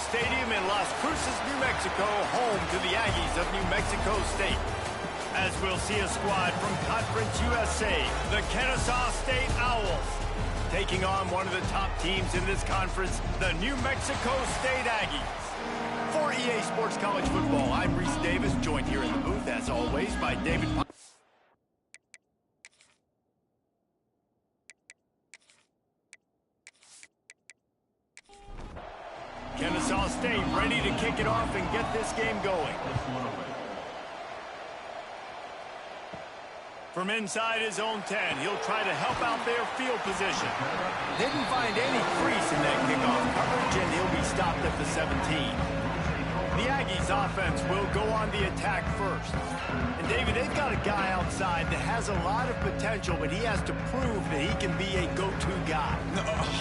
Stadium in Las Cruces, New Mexico, home to the Aggies of New Mexico State. As we'll see a squad from Conference USA, the Kennesaw State Owls, taking on one of the top teams in this conference, the New Mexico State Aggies. For EA Sports College Football, I'm Reese Davis, joined here in the booth, as always, by David. Kennesaw State ready to kick it off and get this game going. From inside his own 10, he'll try to help out their field position. Didn't find any crease in that kickoff coverage, and he'll be stopped at the 17. The Aggies offense will go on the attack first. And David, they've got a guy outside that has a lot of potential, but he has to prove that he can be a go-to guy.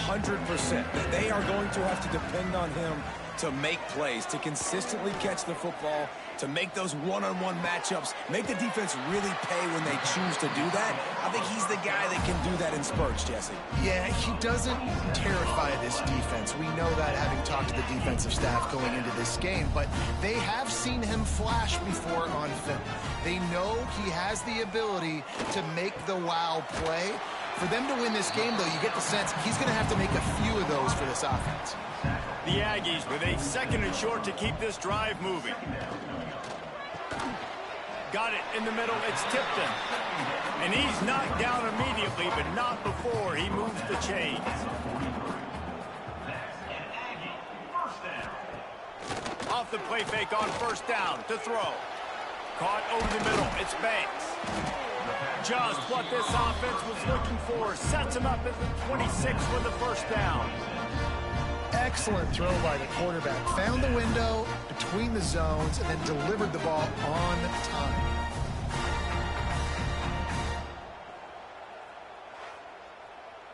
100%. They are going to have to depend on him to make plays, to consistently catch the football, to make those one-on-one matchups, make the defense really pay when they choose to do that. I think he's the guy that can do that in spurts, Jesse. Yeah, he doesn't terrify this defense. We know that, having talked to the defensive staff going into this game, but they have seen him flash before on film. They know he has the ability to make the wow play. For them to win this game, though, you get the sense he's going to have to make a few of those for this offense. The Aggies with a 2nd and short to keep this drive moving. Got it in the middle. It's Tipton. And he's knocked down immediately, but not before he moves the chains. Off the play fake on 1st down to throw. Caught over the middle. It's Banks. Just what this offense was looking for. Sets him up at the 26 for the 1st down. Excellent throw by the quarterback. Found the window between the zones and then delivered the ball on time.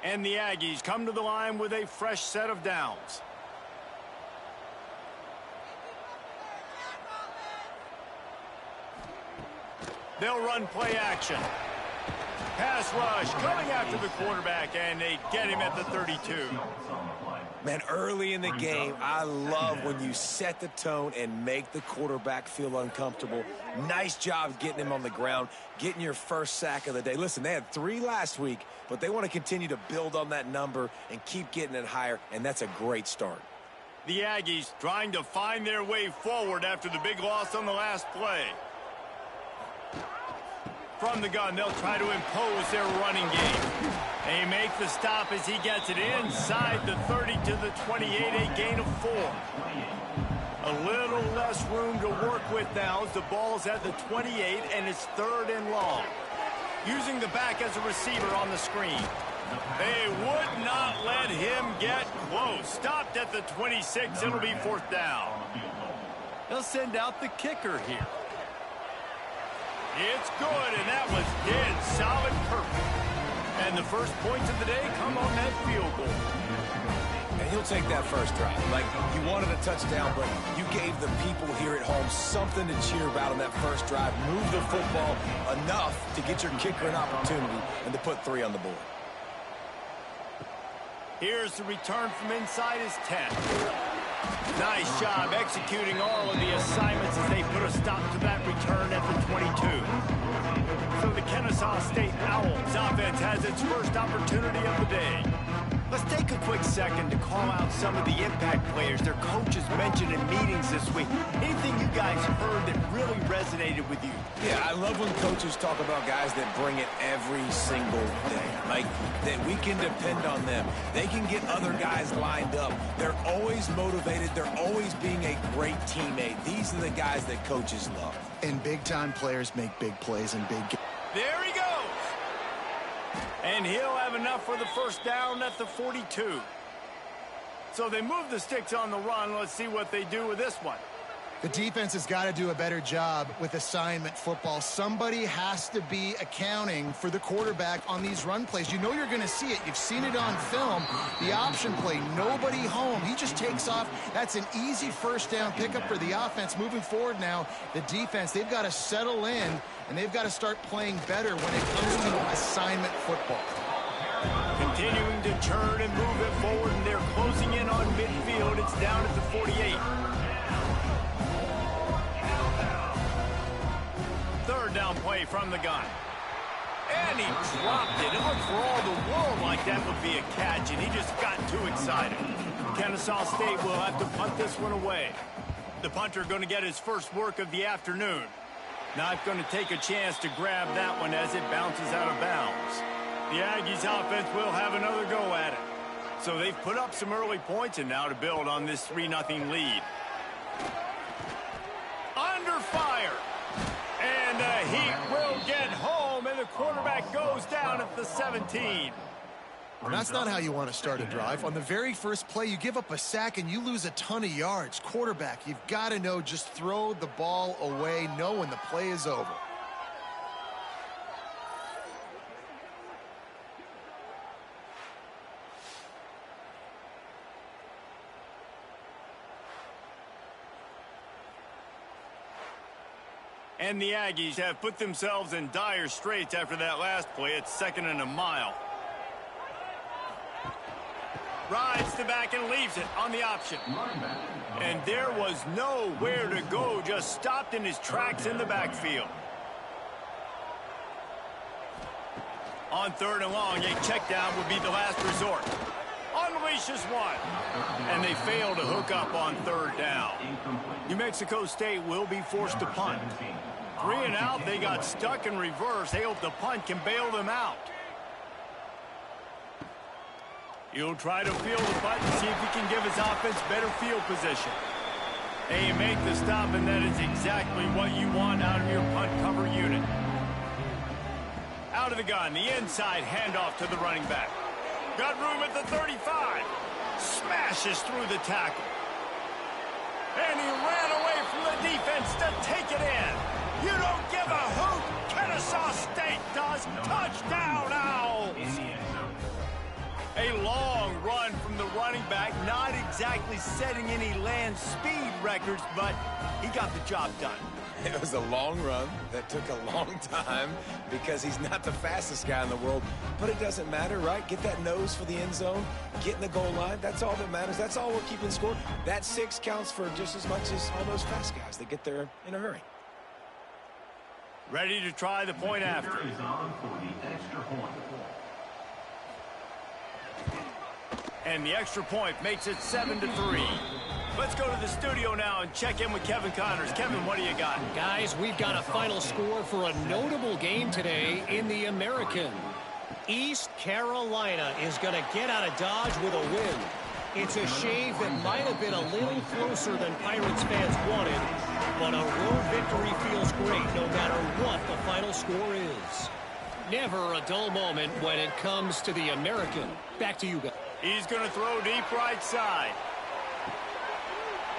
And the Aggies come to the line with a fresh set of downs. They'll run play action. Pass rush coming after the quarterback, and they get him at the 32. Man, early in the game, I love when you set the tone and make the quarterback feel uncomfortable. Nice job getting him on the ground, getting your first sack of the day. Listen, they had 3 last week, but they want to continue to build on that number and keep getting it higher, and that's a great start. The Aggies trying to find their way forward after the big loss on the last play. From the gun, they'll try to impose their running game. They make the stop as he gets it inside the 30 to the 28, a gain of 4. A little less room to work with now as the ball's at the 28 and it's 3rd and long. Using the back as a receiver on the screen. They would not let him get close. Stopped at the 26, it'll be 4th down. They'll send out the kicker here. It's good, and that was dead solid perfect. And the first points of the day come on that field goal. And he'll take that first drive. Like, you wanted a touchdown, but you gave the people here at home something to cheer about on that first drive. Move the football enough to get your kicker an opportunity and to put 3 on the board. Here's the return from inside his 10. Nice job executing all of the assignments as they put a stop to that return at the 22. So the Kennesaw State Owls offense has its first opportunity of the day. Let's take a quick second to call out some of the impact players their coaches mentioned in meetings this week. Anything you guys heard that really resonated with you? Yeah, I love when coaches talk about guys that bring it every single day. Like, that we can depend on them. They can get other guys lined up. They're always motivated. They're always being a great teammate. These are the guys that coaches love. And big-time players make big plays in big games. There he goes. And he'll have enough for the 1st down at the 42. So they move the sticks on the run. Let's see what they do with this one. The defense has got to do a better job with assignment football. Somebody has to be accounting for the quarterback on these run plays. You know you're going to see it. You've seen it on film. The option play, nobody home. He just takes off. That's an easy 1st down pickup for the offense. Moving forward now, the defense, they've got to settle in, and they've got to start playing better when it comes to assignment football. continuing to turn and move it forward, and they're closing in on midfield. It's down at the 48. Third down play from the gun. And he dropped it. It looked for all the world like that would be a catch, and he just got too excited. Kennesaw State will have to punt this one away. The punter going to get his first work of the afternoon. Not going to take a chance to grab that one as it bounces out of bounds. The Aggies offense will have another go at it. So they've put up some early points, and now to build on this 3-0 lead. Under fire. And the Heat will get home, and the quarterback goes down at the 17. And that's not how you want to start a drive. On the very first play, you give up a sack and you lose a ton of yards. Quarterback, you've got to know, just throw the ball away, know when the play is over. And the Aggies have put themselves in dire straits after that last play. It's 2nd and a mile. Rides the back and leaves it on the option. And there was nowhere to go, just stopped in his tracks in the backfield. On 3rd and long, a check down would be the last resort. Unleashes one. And they fail to hook up on 3rd down. New Mexico State will be forced to punt. 3 and out, they got stuck in reverse. They hope the punt can bail them out. He'll try to field the punt and see if he can give his offense better field position. They make the stop, and that is exactly what you want out of your punt cover unit. Out of the gun, the inside handoff to the running back. Got room at the 35. Smashes through the tackle. And he ran away from the defense to take it in. You don't give a hoot. Kennesaw State does. Touchdown, Owls. A long run from the running back, not exactly setting any land speed records, but he got the job done. It was a long run that took a long time because he's not the fastest guy in the world, but it doesn't matter, right? Get that nose for the end zone, get in the goal line. That's all that matters. That's all we're keeping score. That 6 counts for just as much as all those fast guys that get there in a hurry. Ready to try the point after. And the extra point makes it 7-3. Let's go to the studio now and check in with Kevin Connors. Kevin, what do you got? Guys, we've got a final score for a notable game today in the American. East Carolina is going to get out of Dodge with a win. It's a shave that might have been a little closer than Pirates fans wanted, but a road victory feels great no matter what the final score is. Never a dull moment when it comes to the American. Back to you guys. He's going to throw deep right side.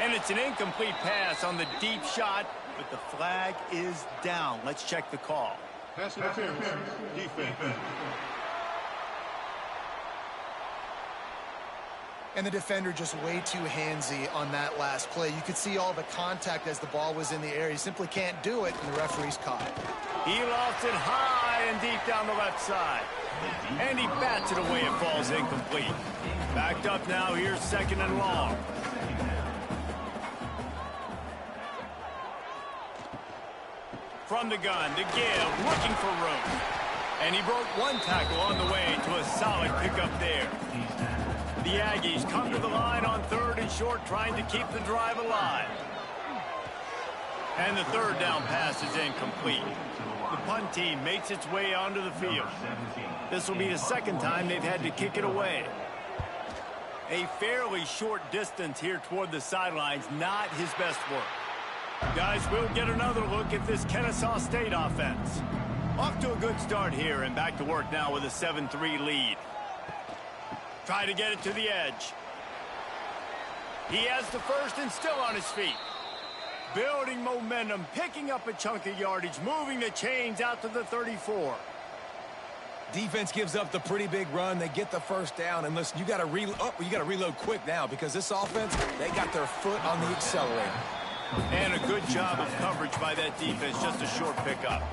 And it's an incomplete pass on the deep shot, but the flag is down. Let's check the call. Pass interference. Defense. And the defender just way too handsy on that last play. You could see all the contact as the ball was in the air. He simply can't do it, and the referee's caught it. He lost it high and deep down the left side. And he bats it away. It falls incomplete. Backed up now. Here's 2nd and long. From the gun, the give, looking for room. And he broke one tackle on the way to a solid pickup there. The Aggies come to the line on 3rd and short, trying to keep the drive alive. And the 3rd down pass is incomplete. The punt team makes its way onto the field. This will be the 2nd time they've had to kick it away. A fairly short distance here toward the sidelines, not his best work. Guys, we'll get another look at this Kennesaw State offense. Off to a good start here, and back to work now with a 7-3 lead. Try to get it to the edge. He has the first and still on his feet. Building momentum, picking up a chunk of yardage, moving the chains out to the 34. Defense gives up the pretty big run. They get the first down, and listen, you got to reload quick now because this offense, they got their foot on the accelerator. And a good job of coverage by that defense, just a short pickup.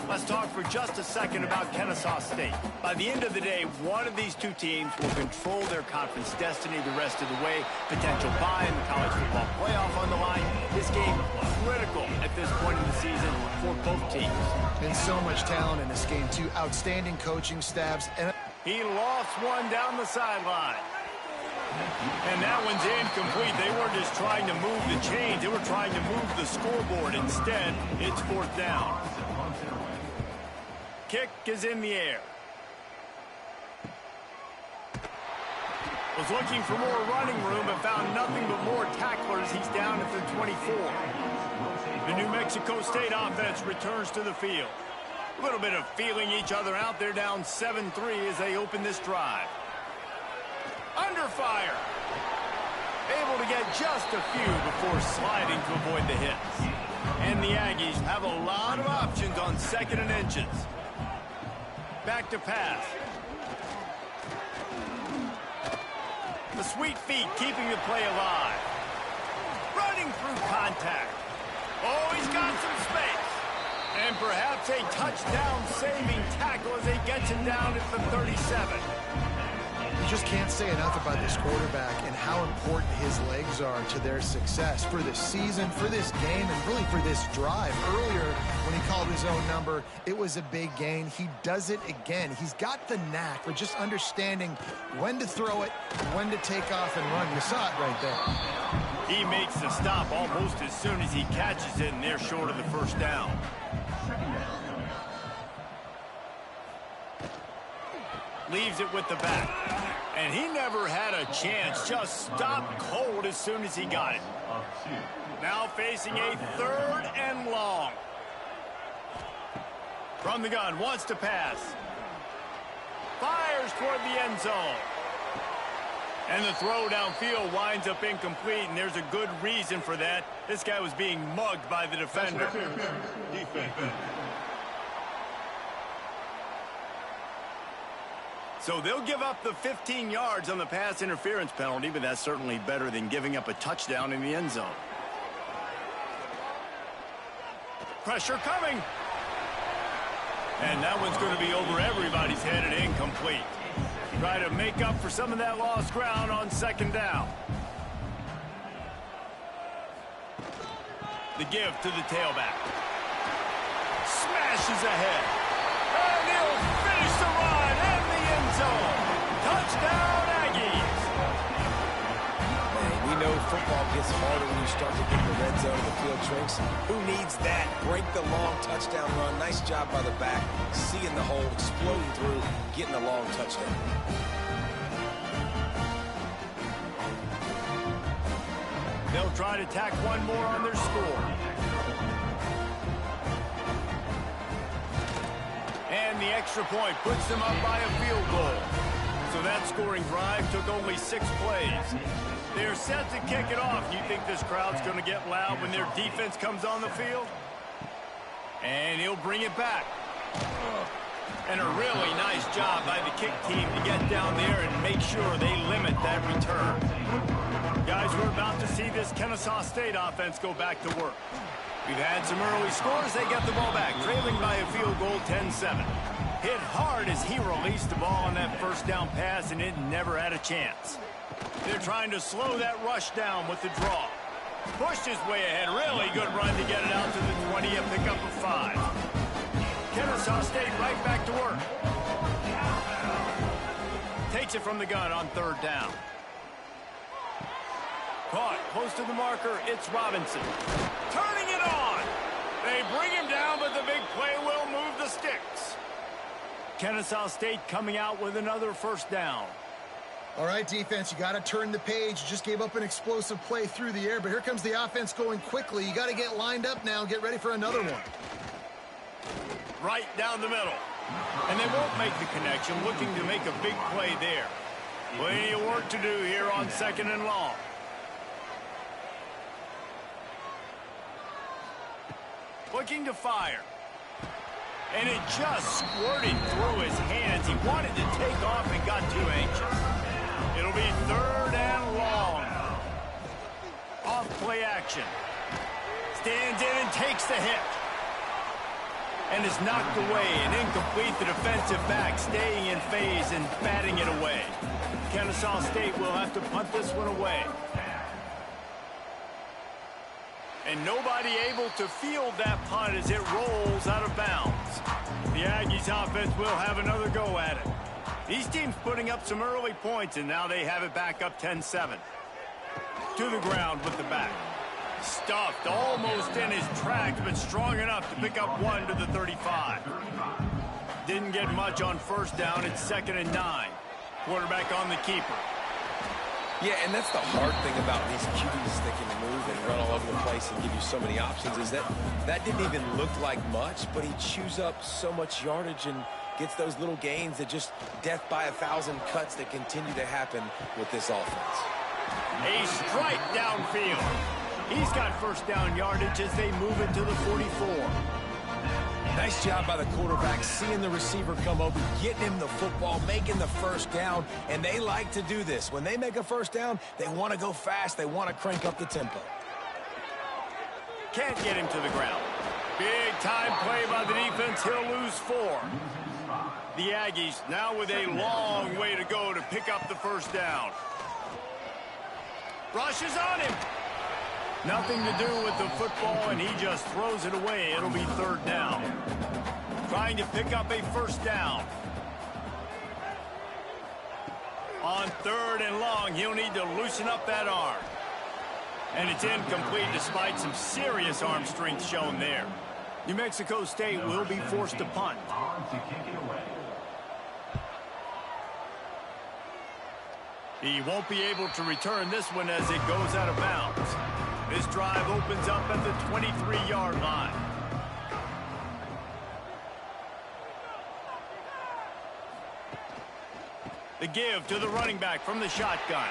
Let's talk for just a second about Kennesaw State. By the end of the day, one of these two teams will control their conference destiny the rest of the way. Potential bye in the college football playoff on the line. This game critical at this point in the season for both teams. And so much talent in this game, too. Outstanding coaching staffs. And he lost one down the sideline. And that one's incomplete. They weren't just trying to move the chains. They were trying to move the scoreboard. Instead, it's fourth down. Kick is in the air. Was looking for more running room, but found nothing but more tacklers. He's down at the 24. The New Mexico State offense returns to the field. A little bit of feeling each other out. They're down 7-3 as they open this drive. Under fire. Able to get just a few before sliding to avoid the hits. And the Aggies have a lot of options on 2nd and inches. Back to pass. The sweet feet keeping the play alive. Running through contact. Oh, he's got some space. And perhaps a touchdown-saving tackle as he gets him down at the 37. you just can't say enough about this quarterback and how important his legs are to their success for this season, for this game, and really for this drive. Earlier, when he called his own number, it was a big gain. He does it again. He's got the knack for just understanding when to throw it, when to take off and run. You saw it right there. He makes the stop almost as soon as he catches it, and they're short of the first down. Leaves it with the back. And he never had a chance. Just stopped cold as soon as he got it. Now facing a 3rd and long. From the gun, wants to pass. Fires toward the end zone. And the throw downfield winds up incomplete, and there's a good reason for that. This guy was being mugged by the defender. Defense. So they'll give up the 15 yards on the pass interference penalty, but that's certainly better than giving up a touchdown in the end zone. Pressure coming. And that one's going to be over everybody's head and incomplete. Try to make up for some of that lost ground on 2nd down. The give to the tailback. Smashes ahead. And he'll finish the run in the end zone. Touchdown, Aggies. Man, we know football gets harder when you start to get in the red zone and the field shrinks. Who needs that? Break the long touchdown run. Nice job by the back. Seeing the hole, exploding through, getting a long touchdown. They'll try to tack one more on their score. And the extra point puts them up by a field goal. So that scoring drive took only 6 plays. They're set to kick it off. You think this crowd's going to get loud when their defense comes on the field? And he'll bring it back. And a really nice job by the kick team to get down there and make sure they limit that return. Guys, we're about to see this Kennesaw State offense go back to work. We've had some early scores. They get the ball back, trailing by a field goal 10-7. Hit hard as he released the ball on that first down pass, and it never had a chance. They're trying to slow that rush down with the draw. Pushed his way ahead. Really good run to get it out to the 20 and pick up a 5. Kennesaw State right back to work. Takes it from the gun on 3rd down. Caught close to the marker. It's Robinson. Turning it on. They bring him down, but the big play will move the sticks. Kennesaw State coming out with another first down. All right, defense, you got to turn the page. You just gave up an explosive play through the air, but here comes the offense going quickly. You got to get lined up now and get ready for another one. Right down the middle. And they won't make the connection, looking to make a big play there. Plenty of work to do here on 2nd and long. Looking to fire. And it just squirted through his hands. He wanted to take off and got too anxious. It'll be 3rd and long. Off play action. stands in and takes the hit. And is knocked away and incomplete. The defensive back staying in phase and batting it away. Kennesaw State will have to punt this one away. And nobody able to field that punt as it rolls out of bounds. The Aggies offense will have another go at it. These teams putting up some early points, and now they have it back up 10-7. To the ground with the back. Stuffed almost in his tracks, but strong enough to pick up one to the 35. Didn't get much on first down. It's 2nd and 9. Quarterback on the keeper. Yeah, and that's the hard thing about these QBs that can move and run all over the place and give you so many options is that didn't even look like much, but he chews up so much yardage and gets those little gains that just death by 1,000 cuts that continue to happen with this offense. A strike downfield. He's got first down yardage as they move it to the 44. Nice job by the quarterback, seeing the receiver come over, getting him the football, making the first down, and they like to do this. When they make a first down, they want to go fast. They want to crank up the tempo. Can't get him to the ground. Big time play by the defense. He'll lose 4. The Aggies now with a long way to go to pick up the first down. Rushes on him. Nothing to do with the football, and he just throws it away. It'll be 3rd down. Trying to pick up a first down. On 3rd and long, he'll need to loosen up that arm. And it's incomplete despite some serious arm strength shown there. New Mexico State will be forced to punt. He won't be able to return this one as it goes out of bounds. This drive opens up at the 23-yard line. The give to the running back from the shotgun.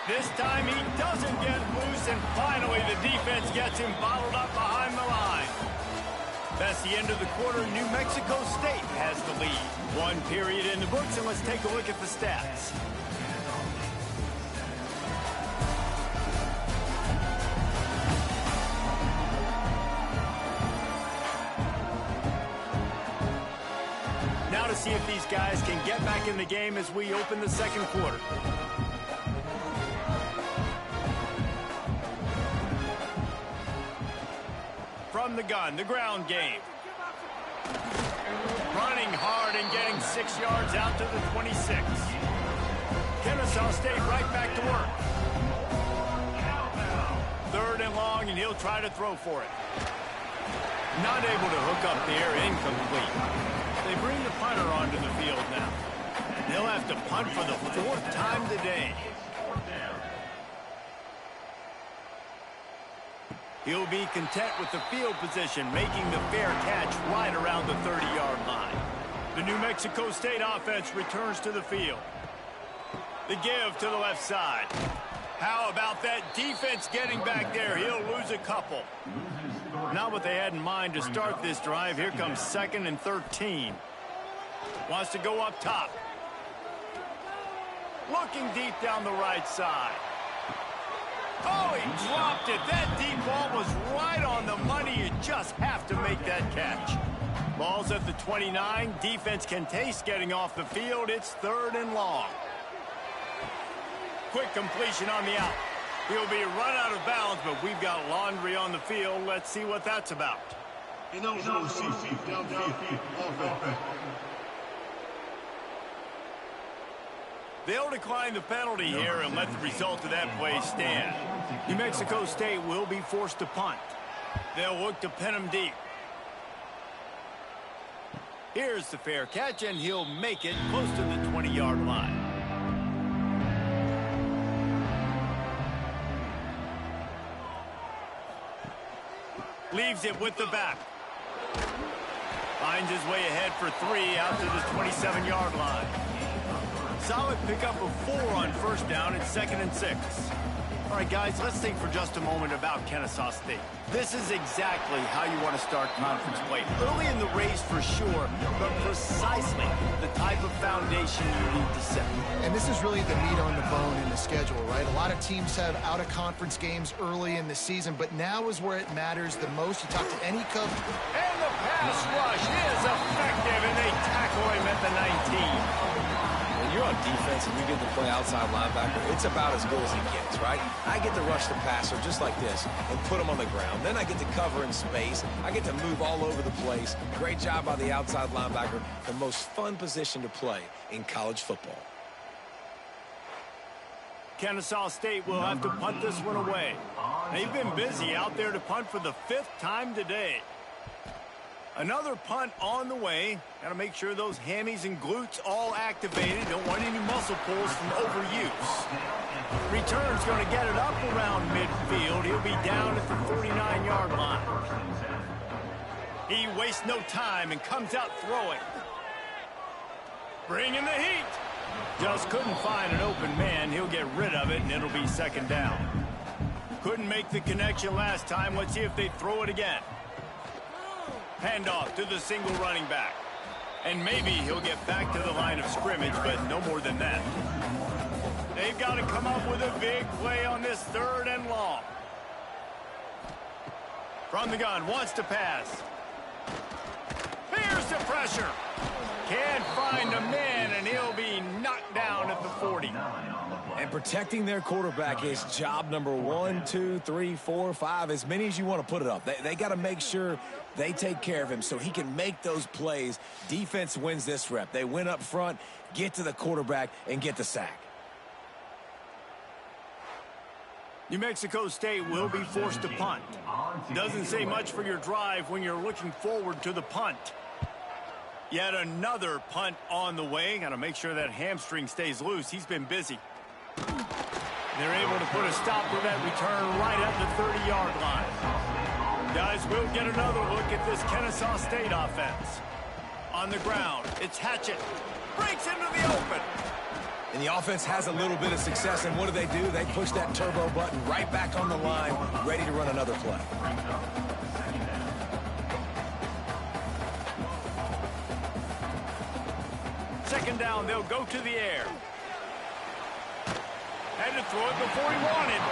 This time he doesn't get loose, and finally the defense gets him bottled up behind the line. That's the end of the quarter. New Mexico State has the lead. 1 period in the books, and let's take a look at the stats. Now to see if these guys can get back in the game as we open the 2nd quarter. From the gun, the ground game. Running hard and getting 6 yards out to the 26. Kennesaw State right back to work. 3rd and long, and he'll try to throw for it. Not able to hook up there, incomplete. They bring the punter onto the field now. They'll have to punt for the 4th time today. He'll be content with the field position, making the fair catch right around the 30-yard line. The New Mexico State offense returns to the field. The give to the left side. How about that defense getting back there? He'll lose a couple. Not what they had in mind to start this drive. Here comes 2nd and 13. Wants to go up top. Looking deep down the right side. Oh, he dropped it. That deep ball was right on the money. You just have to make that catch. Ball's at the 29. Defense can taste getting off the field. It's 3rd and long. Quick completion on the out. He'll be run out of bounds, but we've got laundry on the field. Let's see what that's about. They'll decline the penalty here and let the result of that play stand. New Mexico State will be forced to punt. They'll look to pin him deep. Here's the fair catch, and he'll make it close to the 20-yard line. Leaves it with the back. Finds his way ahead for 3 out to the 27-yard line. Solid pickup of 4 on first down. It's 2nd and 6. All right, guys, let's think for just a moment about Kennesaw State. This is exactly how you want to start conference play. Early in the race for sure, but precisely the type of foundation you need to set. And this is really the meat on the bone in the schedule, right? A lot of teams have out-of-conference games early in the season, but now is where it matters the most. You talk to any coach. And the pass rush is effective, and they tackle him at the 19. When you're on defense and you get to play outside linebacker, it's about as good as it gets, right? I get to rush the passer just like this and put him on the ground. Then I get to cover in space. I get to move all over the place. Great job by the outside linebacker. The most fun position to play in college football. Kennesaw State will have to punt this one away. They've been busy out there to punt for the 5th time today. Another punt on the way. Got to make sure those hammies and glutes all activated. Don't want any muscle pulls from overuse. Return's going to get it up around midfield. He'll be down at the 49-yard line. He wastes no time and comes out throwing. Bringing the heat. Just couldn't find an open man. He'll get rid of it, and it'll be 2nd down. Couldn't make the connection last time. Let's see if they throw it again. Handoff to the single running back. And maybe he'll get back to the line of scrimmage, but no more than that. They've got to come up with a big play on this 3rd and long. From the gun, wants to pass. Here's the pressure. Can't find a man, and he'll be knocked down at the 40. And protecting their quarterback is job number 1, 2, 3, 4, 5, as many as you want to put it up. They got to make sure they take care of him so he can make those plays. Defense wins this rep. They win up front, get to the quarterback, and get the sack. New Mexico State will be forced to punt. Doesn't say much for your drive when you're looking forward to the punt. Yet another punt on the way. Got to make sure that hamstring stays loose. He's been busy. They're able to put a stop to that return right at the 30-yard line. Guys, we'll get another look at this Kennesaw State offense. On the ground, it's Hatchett. Breaks into the open. And the offense has a little bit of success, and what do? They push that turbo button right back on the line, ready to run another play. 2nd down, they'll go to the air. Had to throw it before he wanted.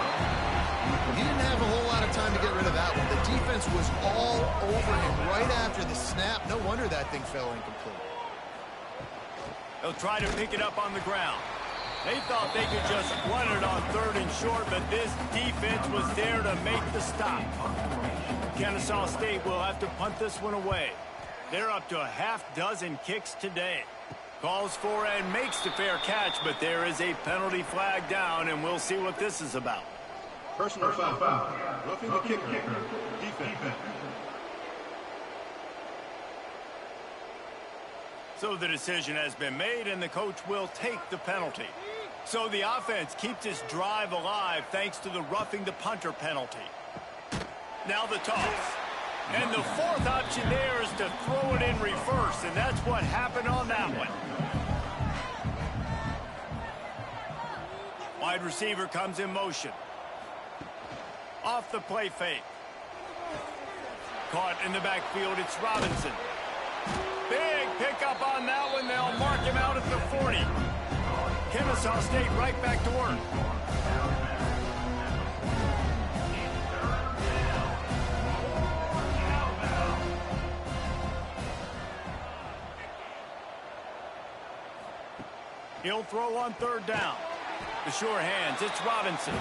He didn't have a whole lot of time to get rid of that one. The defense was all over him right after the snap. No wonder that thing fell incomplete. They'll try to pick it up on the ground. They thought they could just run it on 3rd and short, but this defense was there to make the stop. Kennesaw State will have to punt this one away. They're up to a half-dozen kicks today. Calls for and makes the fair catch, but there is a penalty flag down, and we'll see what this is about. Personal foul. Roughing the kicker. Defense. So the decision has been made, and the coach will take the penalty. So the offense keeps its drive alive thanks to the roughing the punter penalty. Now the toss. And the 4th option there is to throw it in reverse, and that's what happened on that one. Wide receiver comes in motion. Off the play fake. Caught in the backfield, it's Robinson. Big pickup on that one. They'll mark him out at the 40. Kennesaw State right back to work. He'll throw on 3rd down. The sure hands, it's Robinson.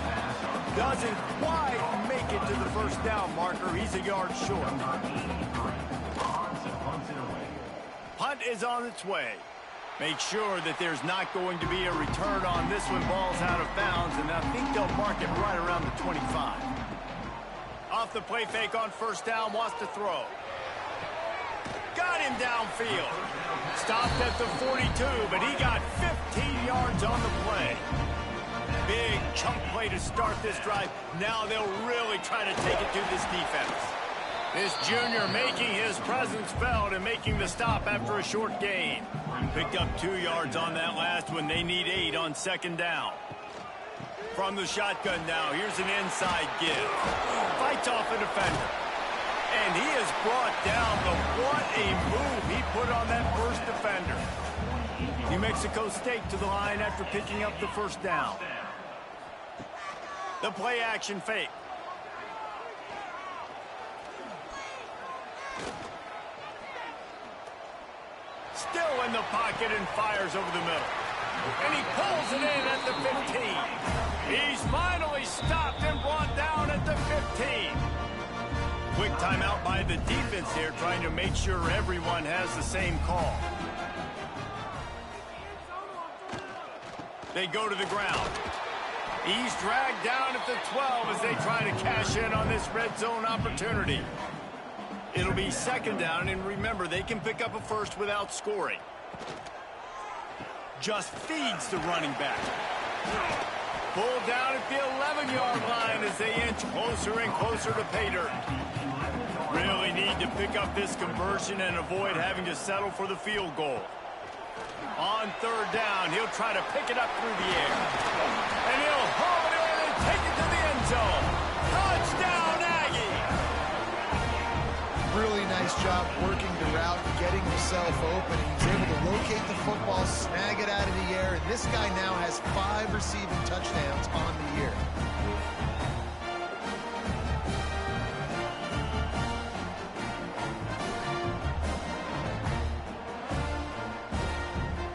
Doesn't quite make it to the 1st down marker. He's a yard short. Punt is on its way. Make sure that there's not going to be a return on this one. Ball's out of bounds, and I think they'll mark it right around the 25. Off the play fake on 1st down, wants to throw. Got him downfield. Stopped at the 42, but he got 15 yards on the play. Big chunk play to start this drive. Now they'll really try to take it to this defense. This junior making his presence felt and making the stop after a short gain. Picked up 2 yards on that last one. They need 8 on 2nd down. From the shotgun now, here's an inside give. Fights off a defender. And he is brought down, but what a move he put on that first defender. New Mexico State to the line after picking up the first down. The play action fake. Still in the pocket and fires over the middle. And he pulls it in at the 15. He's finally stopped and brought down at the 15. Quick timeout by the defense here, trying to make sure everyone has the same call. They go to the ground. He's dragged down at the 12 as they try to cash in on this red zone opportunity. It'll be second down, and remember, they can pick up a first without scoring. Just feeds the running back. Pulled down at the 11-yard line as they inch closer and closer to pay dirt. Really need to pick up this conversion and avoid having to settle for the field goal. On third down, he'll try to pick it up through the air. And he'll haul it in and take it to the end zone. Touchdown, Aggie! Really nice job working the route, getting himself open. He's able to locate the football, snag it out of the air, and this guy now has 5 receiving touchdowns on the year.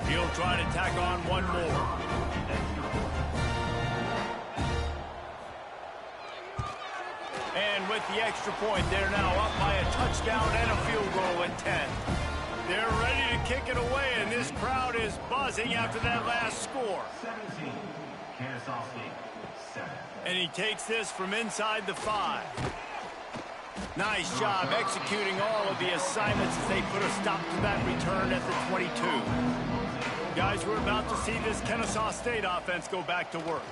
He'll try to tack on one more. And with the extra point, they're now up by a touchdown and a field goal at 10. They're ready to kick it away, and this crowd is buzzing after that last score. 17, Kennesaw State, 7. And he takes this from inside the 5. Nice job executing all of the assignments as they put a stop to that return at the 22. Guys, we're about to see this Kennesaw State offense go back to work.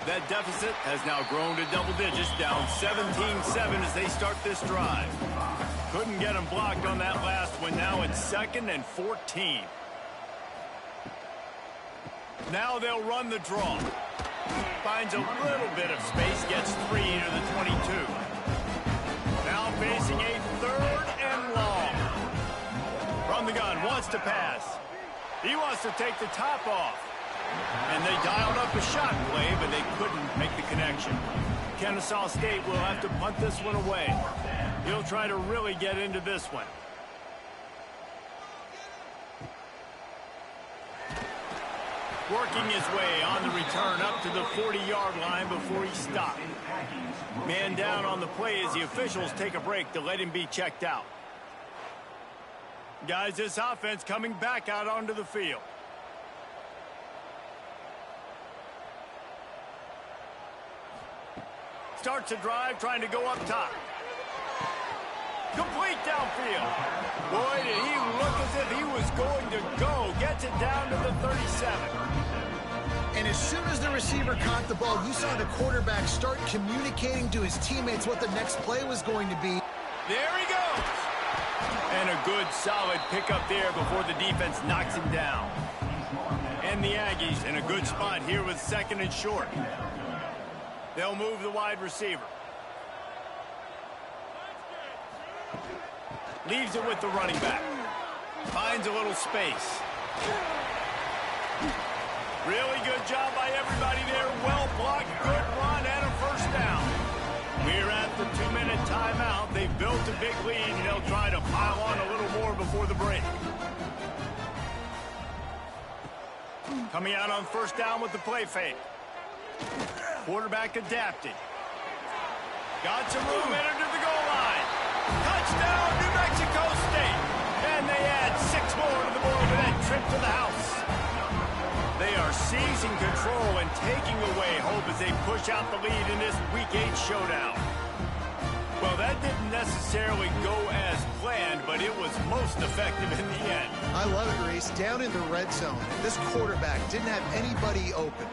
That deficit has now grown to double digits, down 17-7 as they start this drive. Couldn't get him blocked on that last one. Now it's 2nd and 14. Now they'll run the draw. Finds a little bit of space, gets 3 to the 22. Now facing a 3rd and long. From the gun, wants to pass. He wants to take the top off. And they dialed up a shot play, but they couldn't make the connection. Kennesaw State will have to punt this one away. He'll try to really get into this one. Working his way on the return up to the 40-yard line before he stopped. Man down on the play as the officials take a break to let him be checked out. Guys, this offense coming back out onto the field. Starts a drive trying to go up top. Complete downfield. Boy, did he look as if he was going to go. Gets it down to the 37. And as soon as the receiver caught the ball, you saw the quarterback start communicating to his teammates what the next play was going to be. There he goes. And a good, solid pickup there before the defense knocks him down. And the Aggies in a good spot here with 2nd and short. They'll move the wide receiver. Leaves it with the running back. Finds a little space. Really good job by everybody there. Well blocked, good run, and a first down. We're at the 2-minute timeout. They've built a big lead, and they'll try to pile on a little more before the break. Coming out on first down with the play fake. Quarterback adapted. Got some room, entered to the goal line. Touchdown, New Mexico State. And they add 6 more to the board with that trip to the house. They are seizing control and taking away hope as they push out the lead in this Week 8 showdown. Well, that didn't necessarily go as planned, but it was most effective in the end. I love it, Reese. Down in the red zone, this quarterback didn't have anybody open.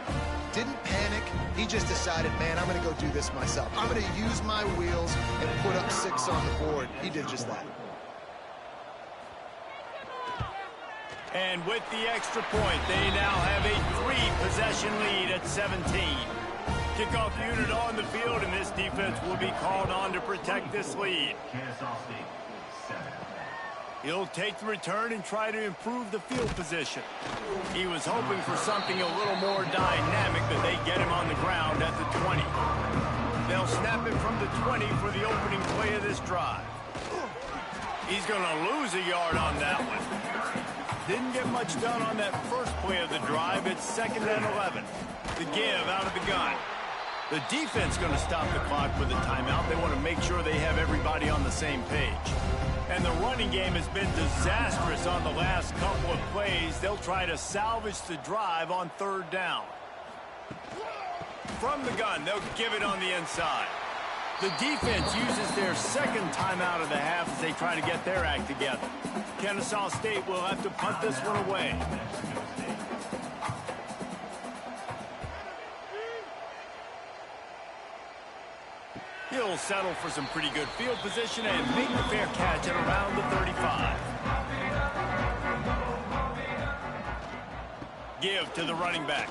Didn't panic. He just decided, man, I'm going to go do this myself. I'm going to use my wheels and put up 6 on the board. He did just that. And with the extra point, they now have a 3-possession lead at 17. Kickoff unit on the field, and this defense will be called on to protect this lead. Kennesaw State, 7. He'll take the return and try to improve the field position. He was hoping for something a little more dynamic, but they get him on the ground at the 20. They'll snap it from the 20 for the opening play of this drive. He's going to lose a yard on that one. Didn't get much done on that first play of the drive. It's 2nd and 11. The give out of the gun. The defense going to stop the clock with a timeout. They want to make sure they have everybody on the same page. And the running game has been disastrous on the last couple of plays. They'll try to salvage the drive on 3rd down. From the gun, they'll give it on the inside. The defense uses their 2nd timeout of the half as they try to get their act together. Kennesaw State will have to punt this one away. He'll settle for some pretty good field position and make the fair catch at around the 35. Give to the running back.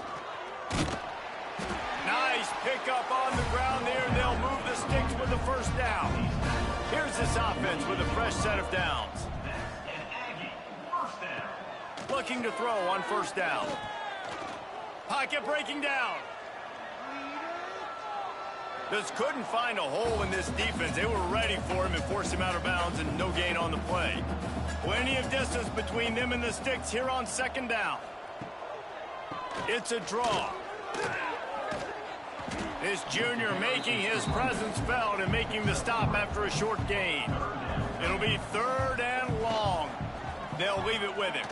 Nice pickup on the ground there. They'll move the sticks with the 1st down. Here's this offense with a fresh set of downs. Looking to throw on 1st down. Pocket breaking down. Just couldn't find a hole in this defense. They were ready for him and forced him out of bounds, and no gain on the play. Plenty of distance between them and the sticks here on 2nd down. It's a draw. This junior making his presence felt and making the stop after a short gain. It'll be 3rd and long. They'll leave it with him.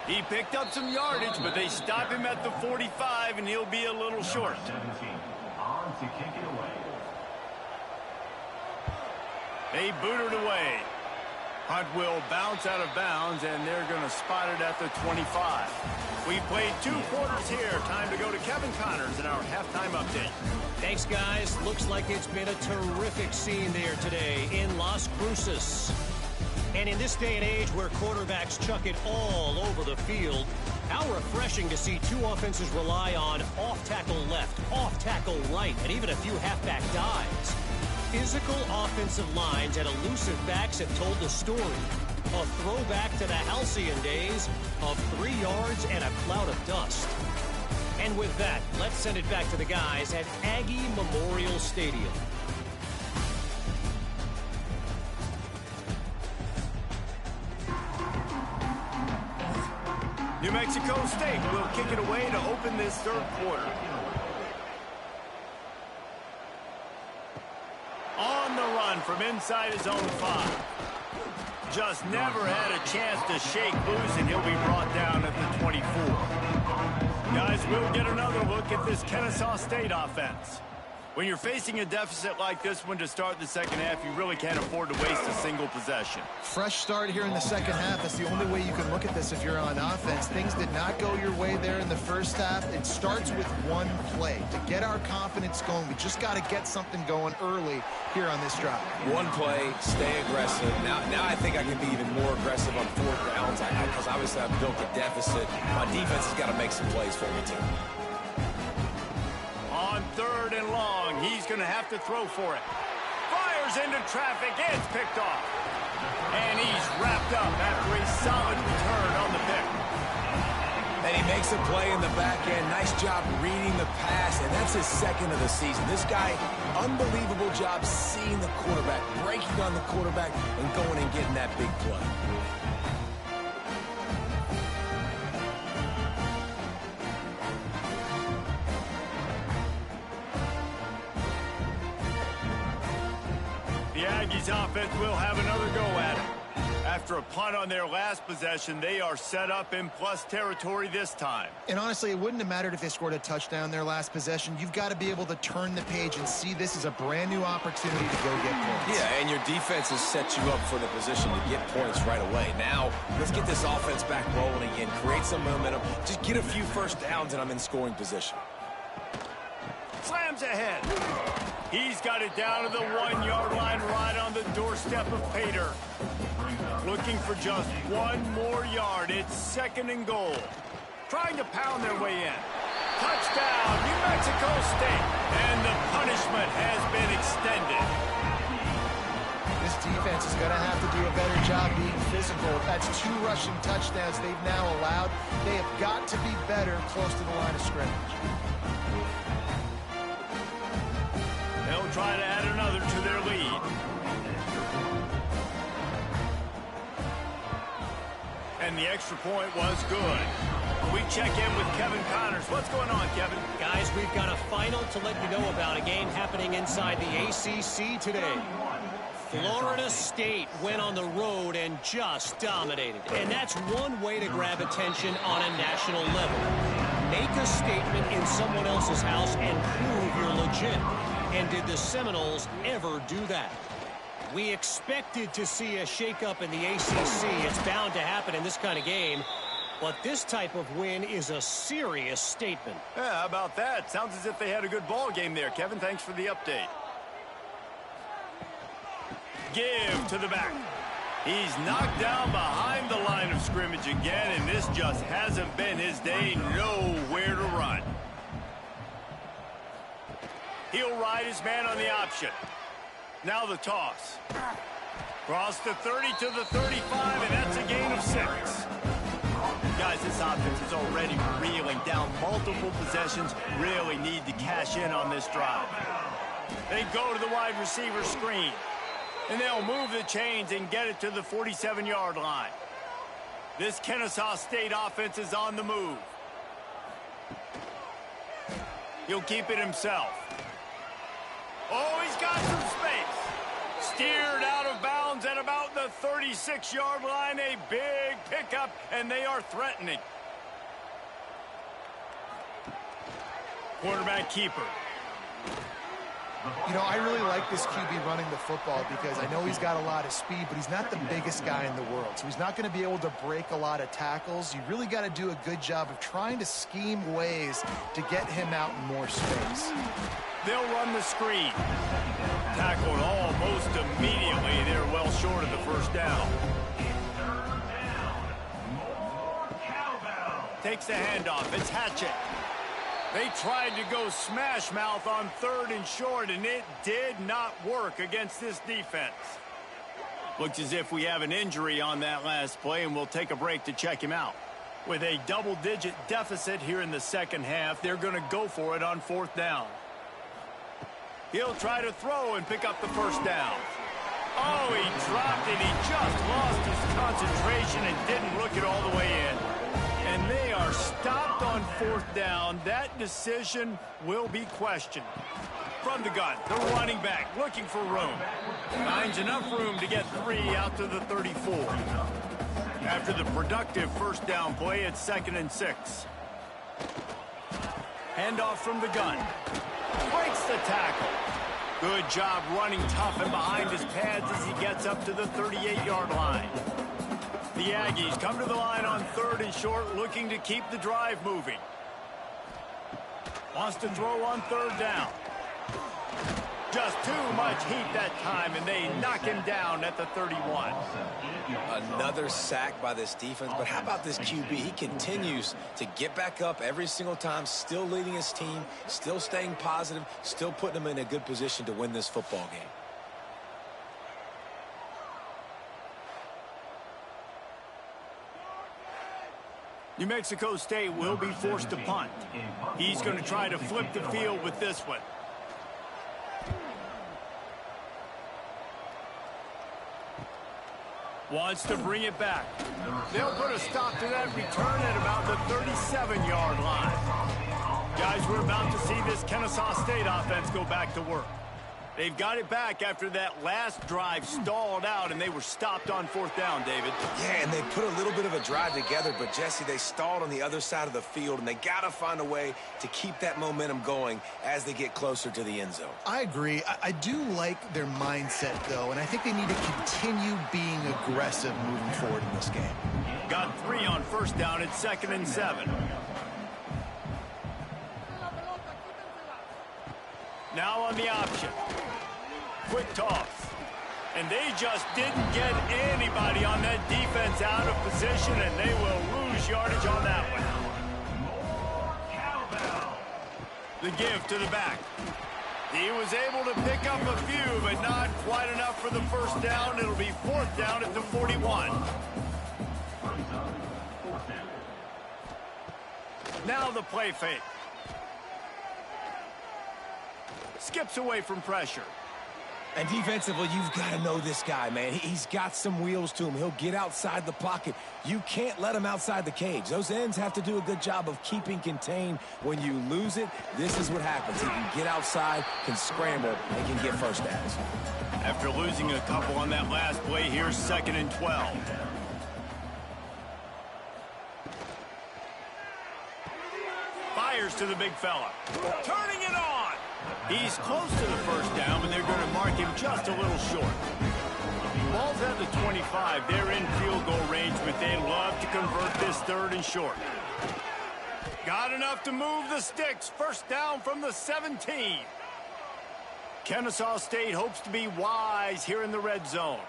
He picked up some yardage, but they stop him at the 45, and he'll be a little short. 17. On to kick it away. They boot it away. Hunt will bounce out of bounds, and they're going to spot it at the 25. We played 2 quarters here. Time to go to Kevin Connors in our halftime update. Thanks, guys. Looks like it's been a terrific scene there today in Las Cruces. And in this day and age where quarterbacks chuck it all over the field, how refreshing to see 2 offenses rely on off-tackle left, off-tackle right, and even a few halfback dives. Physical offensive lines and elusive backs have told the story. A throwback to the halcyon days of 3 yards and a cloud of dust. And with that, let's send it back to the guys at Aggie Memorial Stadium. New Mexico State will kick it away to open this 3rd quarter. On the run from inside his own 5. Just never had a chance to shake loose, and he'll be brought down at the 24. Guys, we'll get another look at this Kennesaw State offense. When you're facing a deficit like this one to start the 2nd half, you really can't afford to waste a single possession. Fresh start here in the 2nd half. That's the only way you can look at this if you're on offense. Things did not go your way there in the 1st half. It starts with 1 play. To get our confidence going, we just got to get something going early here on this drive. 1 play, stay aggressive. Now I think I can be even more aggressive on 4th downs because obviously I've built a deficit. My defense has got to make some plays for me too. On 3rd and long, he's going to have to throw for it. Fires into traffic. It's picked off. And he's wrapped up after a solid return on the pick. And he makes a play in the back end. Nice job reading the pass, and that's his 2nd of the season. This guy, unbelievable job seeing the quarterback, breaking on the quarterback, and going and getting that big play. The Aggies offense will have another go at it. After a punt on their last possession, they are set up in plus territory this time. And honestly, it wouldn't have mattered if they scored a touchdown their last possession. You've got to be able to turn the page and see this as a brand new opportunity to go get points. Yeah, and your defense has set you up for the position to get points right away. Now, let's get this offense back rolling again, create some momentum, just get a few 1st downs, and I'm in scoring position. Slams ahead. He's got it down to the 1-yard line right on the doorstep of Pater. Looking for just 1 more yard. It's 2nd and goal. Trying to pound their way in. Touchdown, New Mexico State. And the punishment has been extended. This defense is going to have to do a better job being physical. That's 2 rushing touchdowns they've now allowed. They have got to be better close to the line of scrimmage. They'll try to add another to their lead. And the extra point was good. We check in with Kevin Connors. What's going on, Kevin? Guys, we've got a final to let you know about, a game happening inside the ACC today. Florida State went on the road and just dominated. And that's one way to grab attention on a national level. Make a statement in someone else's house and prove you're legit. And did the Seminoles ever do that? We expected to see a shakeup in the ACC. It's bound to happen in this kind of game. But this type of win is a serious statement. Yeah, how about that? Sounds as if they had a good ball game there, Kevin. Thanks for the update. Give to the back. He's knocked down behind the line of scrimmage again, and this just hasn't been his day. Nowhere to run. He'll ride his man on the option. Now the toss. Cross the 30 to the 35, and that's a gain of 6. Guys, this offense is already reeling down multiple possessions. Really need to cash in on this drive. They go to the wide receiver screen. And they'll move the chains and get it to the 47-yard line. This Kennesaw State offense is on the move. He'll keep it himself. Oh, he's got some space. Steered out of bounds at about the 36-yard line. A big pickup, and they are threatening. Quarterback keeper. You know, I really like this QB running the football because I know he's got a lot of speed, but he's not the biggest guy in the world. So he's not going to be able to break a lot of tackles. You really got to do a good job of trying to scheme ways to get him out in more space. They'll run the screen. Tackled almost immediately. They're well short of the first down. Takes the handoff. It's Hatchett. They tried to go smash mouth on 3rd and short, and it did not work against this defense. Looks as if we have an injury on that last play, and we'll take a break to check him out. With a double-digit deficit here in the second half, they're going to go for it on 4th down. He'll try to throw and pick up the first down. Oh, he dropped it. He just lost his concentration and didn't look it all the way in. And they are stopped on 4th down. That decision will be questioned. From the gun, the running back looking for room. Finds enough room to get 3 out to the 34. After the productive first down play, it's 2nd and 6. Handoff from the gun. Breaks the tackle. Good job running tough and behind his pads as he gets up to the 38-yard line. The Aggies come to the line on 3rd and short, looking to keep the drive moving. Wants to throw on 3rd down. Just too much heat that time, and they knock him down at the 31. Another sack by this defense, but how about this QB? He continues to get back up every single time, still leading his team, still staying positive, still putting them in a good position to win this football game. New Mexico State will be forced to punt. He's going to try to flip the field with this one. Wants to bring it back. They'll put a stop to that return at about the 37-yard line. Guys, we're about to see this Kennesaw State offense go back to work. They've got it back after that last drive stalled out, and they were stopped on 4th down, David. Yeah, and they put a little bit of a drive together, but, Jesse, they stalled on the other side of the field, and they got to find a way to keep that momentum going as they get closer to the end zone. I agree. I do like their mindset, though, and I think they need to continue being aggressive moving forward in this game. Got 3 on 1st down. It's 2nd and 7. Now on the option. Quick toss. And they just didn't get anybody on that defense out of position, and they will lose yardage on that one. The give to the back. He was able to pick up a few, but not quite enough for the first down. It'll be fourth down at the 41. Now the play fake. Skips away from pressure. And defensively, you've got to know this guy, man. He's got some wheels to him. He'll get outside the pocket. You can't let him outside the cage. Those ends have to do a good job of keeping contained. When you lose it, this is what happens. He can get outside, can scramble, and can get first downs. After losing a couple on that last play, here's 2nd and 12. Fires to the big fella. Turning it on. He's close to the first down, but they're going to mark him just a little short. Ball's at the 25. They're in field goal range, but they'd love to convert this 3rd and short. Got enough to move the sticks. First down from the 17. Kennesaw State hopes to be wise here in the red zone.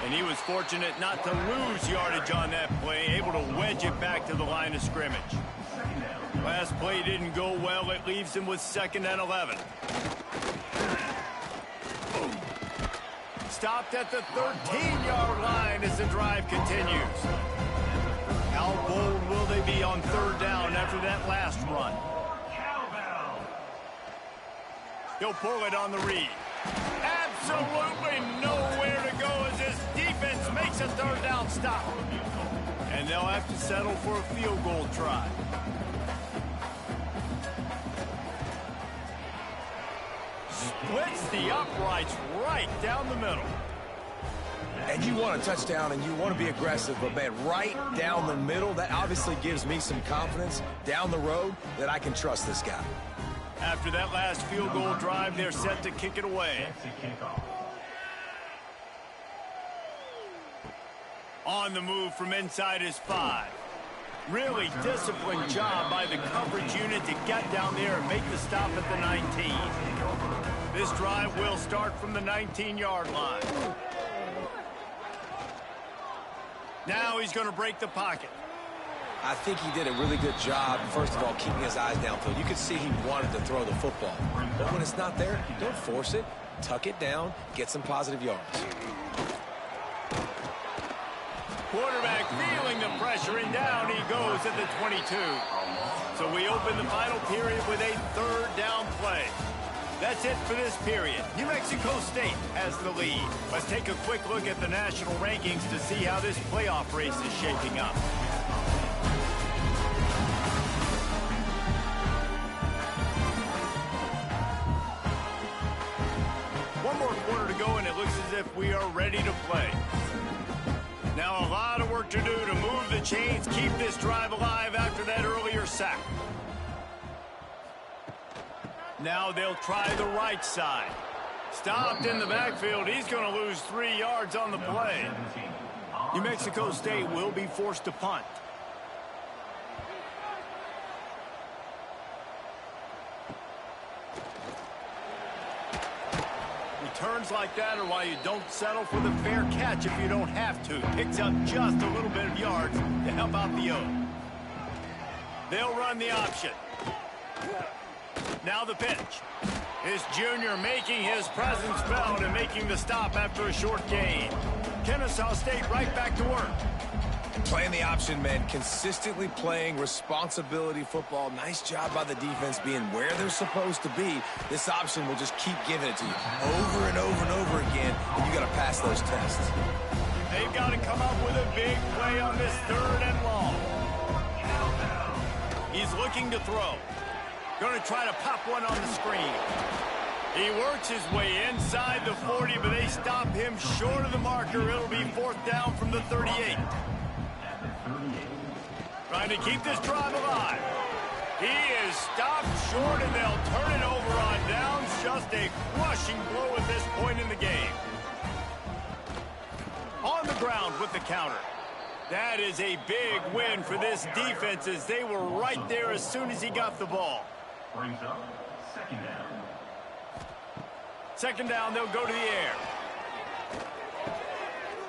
And he was fortunate not to lose yardage on that play, able to wedge it back to the line of scrimmage. Last play didn't go well. It leaves him with 2nd and 11. Stopped at the 13-yard line as the drive continues. How bold will they be on 3rd down after that last run? He'll pull it on the read. Absolutely nowhere to go as his defense makes a 3rd down stop. And they'll have to settle for a field goal try. Splits the uprights right down the middle. And you want a touchdown and you want to be aggressive, but man, right down the middle, that obviously gives me some confidence down the road that I can trust this guy. After that last field goal drive, they're set to kick it away. On the move from inside his 5. Really disciplined job by the coverage unit to get down there and make the stop at the 19. This drive will start from the 19-yard line. Now he's going to break the pocket. I think he did a really good job, first of all, keeping his eyes downfield. You could see he wanted to throw the football. But when it's not there, don't force it. Tuck it down, get some positive yards. Quarterback feeling the pressure, and down he goes at the 22. So we open the final period with a 3rd down play. That's it for this period. New Mexico State has the lead. Let's take a quick look at the national rankings to see how this playoff race is shaping up. One more quarter to go, and it looks as if we are ready to play. Now a lot of work to do to move the chains, keep this drive alive after that earlier sack. Now they'll try the right side. Stopped in the backfield. He's going to lose 3 yards on the play. New Mexico State will be forced to punt. Returns like that are why you don't settle for the fair catch if you don't have to. Picks up just a little bit of yards to help out the O. They'll run the option. Now the pitch. His junior making his presence felt and making the stop after a short gain. Kennesaw State right back to work. Playing the option, man. Consistently playing responsibility football. Nice job by the defense being where they're supposed to be. This option will just keep giving it to you over and over and over again, and you got to pass those tests. They've got to come up with a big play on this 3rd and long. He's looking to throw. Going to try to pop one on the screen. He works his way inside the 40, but they stop him short of the marker. It'll be 4th down from the 38. Trying to keep this drive alive. He is stopped short, and they'll turn it over on downs. Just a crushing blow at this point in the game. On the ground with the counter. That is a big win for this defense as they were right there as soon as he got the ball. Brings up 2nd down. 2nd down, they'll go to the air.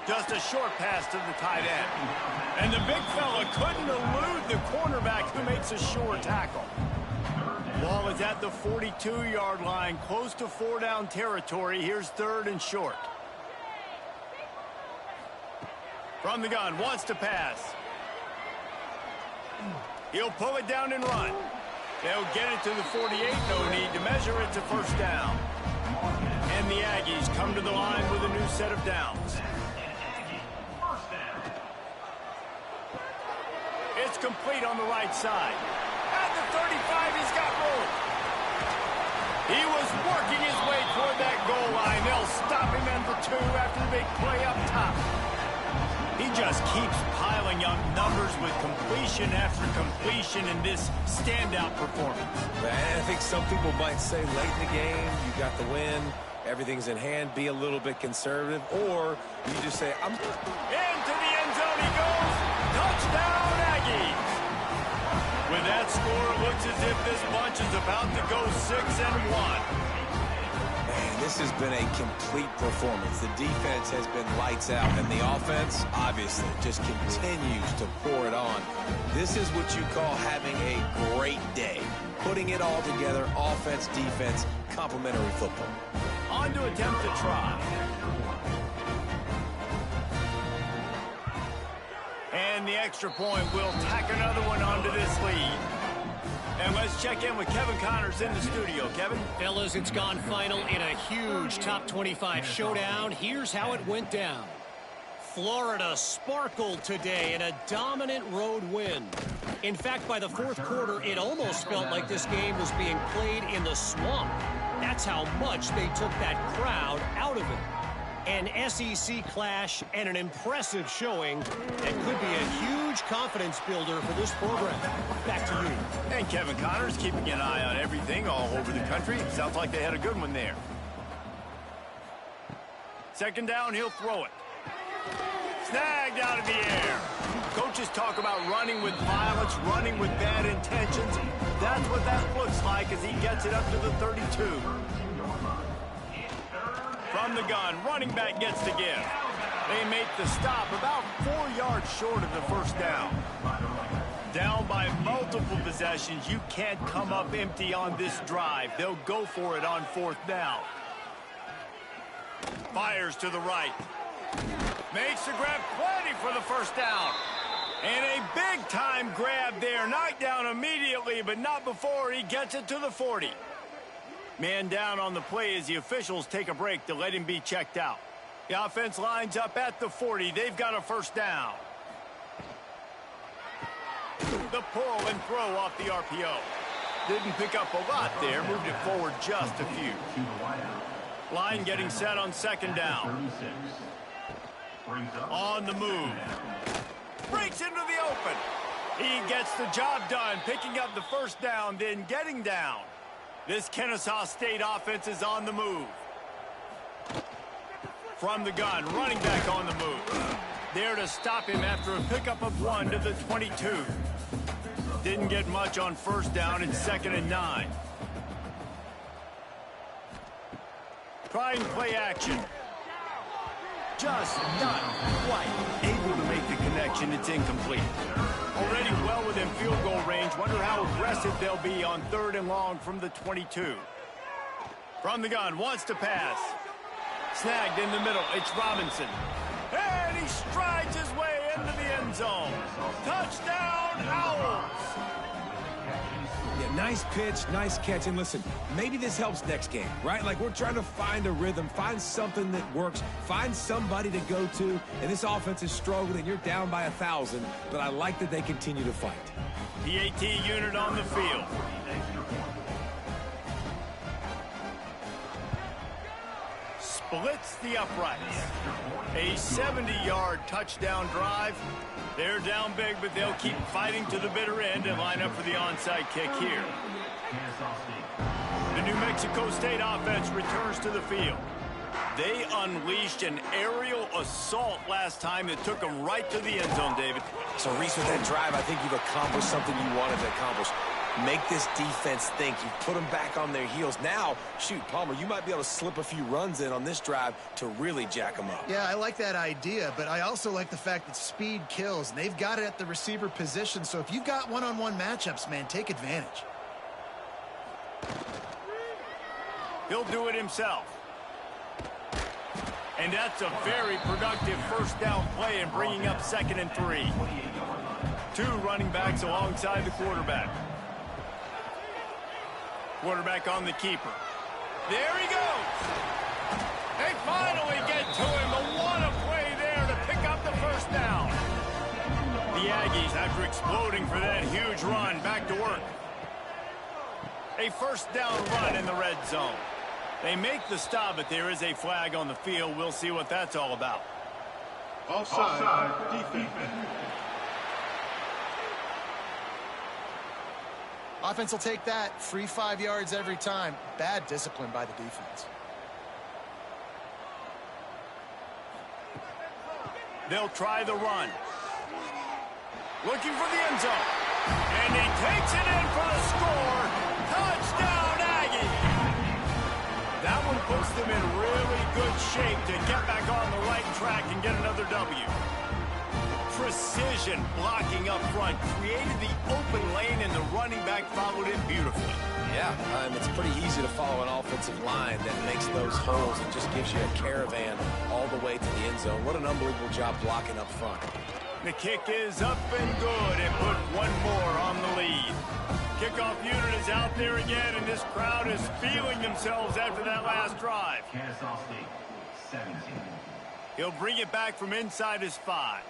Just a short pass to the tight end. And the big fella couldn't elude the cornerback who makes a sure tackle. Ball is at the 42-yard line, close to 4-down territory. Here's 3rd and short. From the gun, wants to pass. He'll pull it down and run. They'll get it to the 48, no need to measure it to 1st down. And the Aggies come to the line with a new set of downs. It's complete on the right side. At the 35, he's got room. He was working his way toward that goal line. They'll stop him at the 2 after the big play up top. He just keeps piling up numbers with completion after completion in this standout performance. I think some people might say late in the game, you got the win, everything's in hand, be a little bit conservative, or you just say, I'm... Into the end zone he goes. Touchdown, Aggies. With that score, it looks as if this bunch is about to go 6-1. Man, this has been a complete performance. The defense has been lights out, and the offense, obviously, just continues to pour it on. This is what you call having a great day. Putting it all together, offense, defense, complementary football. On to attempt to try. And the extra point will tack another one onto this lead. And let's check in with Kevin Connors in the studio. Kevin? Fellas, it's gone final in a huge top 25 showdown. Here's how it went down. Florida sparkled today in a dominant road win. In fact, by the 4th quarter, it almost felt like this game was being played in the swamp. That's how much they took that crowd out of it. An SEC clash and an impressive showing that could be a huge confidence builder for this program. Back to you. And Kevin Connors keeping an eye on everything all over the country. Sounds like they had a good one there. 2nd down, he'll throw it. Snagged out of the air. Coaches talk about running with violence, running with bad intentions. That's what that looks like as he gets it up to the 32. From the gun, running back gets to give. They make the stop about 4 yards short of the 1st down. Down by multiple possessions, you can't come up empty on this drive. They'll go for it on 4th down. Fires to the right. Makes the grab plenty for the 1st down. And a big-time grab there. Knocked down immediately, but not before he gets it to the 40. Man down on the play as the officials take a break to let him be checked out. The offense lines up at the 40. They've got a 1st down. The pull and throw off the RPO. Didn't pick up a lot there. Moved it forward just a few. Line getting set on 2nd down. On the move. Breaks into the open. He gets the job done, picking up the 1st down, then getting down. This Kennesaw State offense is on the move. From the gun, running back on the move. There to stop him after a pickup of 1 to the 22. Didn't get much on 1st down and 2nd and 9. Trying play action. Just not quite able to make the connection. It's incomplete. Already well within field goal range. Wonder how aggressive they'll be on 3rd and long from the 22. From the gun, wants to pass. Snagged in the middle. It's Robinson. And he strides his way into the end zone. Touchdown, Owls! Yeah, nice pitch, nice catch. And listen, maybe this helps next game, right? Like, we're trying to find a rhythm, find something that works, find somebody to go to. And this offense is struggling. You're down by 1,000, but I like that they continue to fight. PAT unit on the field. Splits the uprights. A 70-yard touchdown drive. They're down big, but they'll keep fighting to the bitter end and line up for the onside kick here. The New Mexico State offense returns to the field. They unleashed an aerial assault last time that took them right to the end zone, David. So, Reese, with that drive, I think you've accomplished something you wanted to accomplish. Make this defense think. You put them back on their heels. Now, shoot, Palmer, you might be able to slip a few runs in on this drive to really jack them up. Yeah, I like that idea, but I also like the fact that speed kills, and they've got it at the receiver position. So if you've got one-on-one matchups, man, take advantage. He'll do it himself. And that's a very productive first down play and bringing up 2nd and 3. 2 running backs alongside the quarterback. Quarterback on the keeper. There he goes. They finally get to him. But what a play there to pick up the first down. The Aggies, after exploding for that huge run, back to work. A first down run in the red zone. They make the stop, but there is a flag on the field. We'll see what that's all about. Offside defense. Offense will take that. Free 5 yards every time. Bad discipline by the defense. They'll try the run. Looking for the end zone. And he takes it in for the score. Touchdown, Aggie. That one puts them in really good shape to get back on the right track and get another W. Precision blocking up front created the open lane, and the running back followed it beautifully. Yeah, it's pretty easy to follow an offensive line that makes those holes and just gives you a caravan all the way to the end zone. What an unbelievable job blocking up front. The kick is up and good, and put one more on the lead. Kickoff unit is out there again, and this crowd is feeling themselves after that last drive. Kennesaw State, 17. He'll bring it back from inside his 5.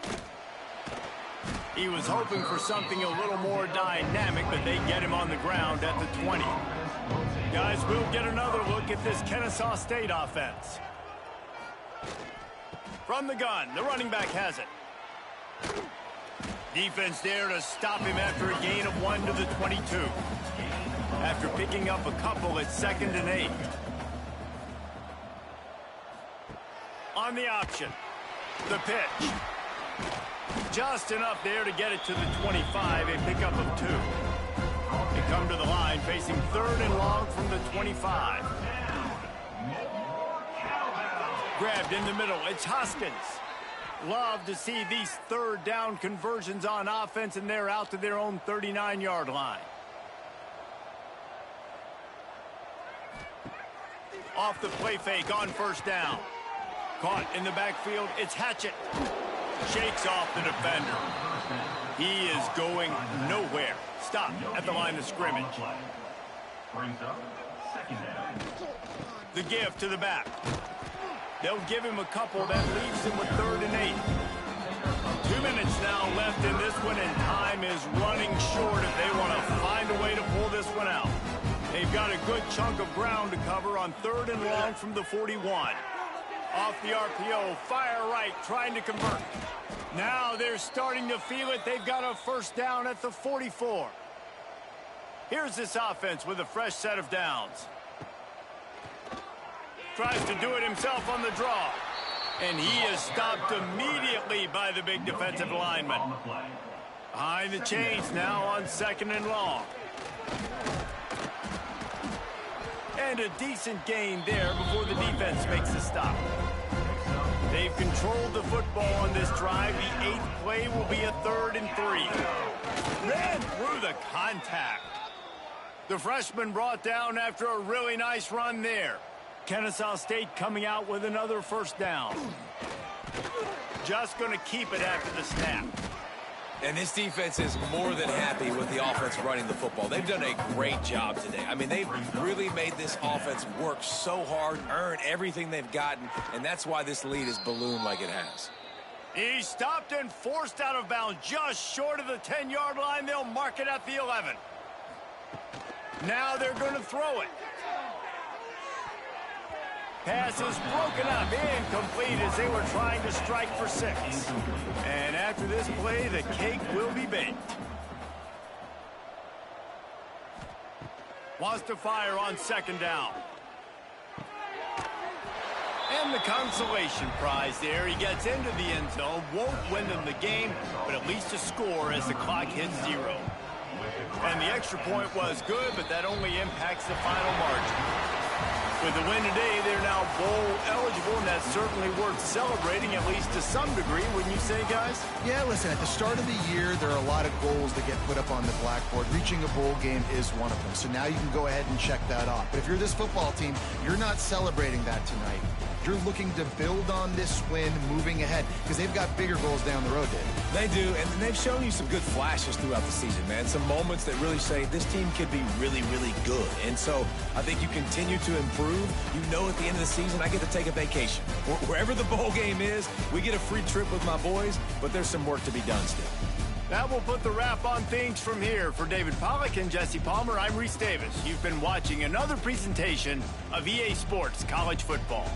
He was hoping for something a little more dynamic, but they get him on the ground at the 20. Guys, we'll get another look at this Kennesaw State offense. From the gun, the running back has it. Defense there to stop him after a gain of 1 to the 22. After picking up a couple at 2nd and 8. On the option, the pitch. Just enough there to get it to the 25, a pickup of 2. They come to the line facing 3rd and long from the 25. Grabbed in the middle, it's Hoskins. Love to see these 3rd down conversions on offense, and they're out to their own 39-yard line. Off the play fake on first down. Caught in the backfield, it's Hatchett. Shakes off the defender. He is going nowhere. Stop at the line of scrimmage. Brings up 2nd down. The give to the back. They'll give him a couple that leaves him with 3rd and 8. 2 minutes now left in this one, and time is running short if they want to find a way to pull this one out. They've got a good chunk of ground to cover on 3rd and long from the 41. Off the RPO, fire right, trying to convert. Now they're starting to feel it. They've got a first down at the 44. Here's this offense with a fresh set of downs. Tries to do it himself on the draw. And he is stopped immediately by the big defensive lineman. Behind the chains now on 2nd and long. And a decent gain there before the defense makes a stop. They've controlled the football on this drive. The 8th play will be a 3rd and 3. Ran through the contact. The freshman brought down after a really nice run there. Kennesaw State coming out with another first down. Just going to keep it after the snap. And this defense is more than happy with the offense running the football. They've done a great job today. I mean, they've really made this offense work so hard, earn everything they've gotten, and that's why this lead is ballooned like it has. He stopped and forced out of bounds just short of the 10-yard line. They'll mark it at the 11. Now they're going to throw it. Pass is broken up, incomplete as they were trying to strike for 6. And after this play, the cake will be baked. Wants to fire on 2nd down. And the consolation prize there. He gets into the end zone, won't win them the game, but at least a score as the clock hits 0. And the extra point was good, but that only impacts the final margin. With the win today, they're now bowl eligible, and that's certainly worth celebrating, at least to some degree, wouldn't you say, guys? Yeah, listen, at the start of the year, there are a lot of goals that get put up on the blackboard. Reaching a bowl game is one of them. So now you can go ahead and check that off. But if you're this football team, you're not celebrating that tonight. You're looking to build on this win moving ahead because they've got bigger goals down the road, Dave. They do, and they've shown you some good flashes throughout the season, man. Some moments that really say this team could be really, really good. And so I think you continue to improve. You know at the end of the season, I get to take a vacation. Wherever the bowl game is, we get a free trip with my boys, but there's some work to be done still. That will put the wrap on things from here. For David Pollack and Jesse Palmer, I'm Reese Davis. You've been watching another presentation of EA Sports College Football.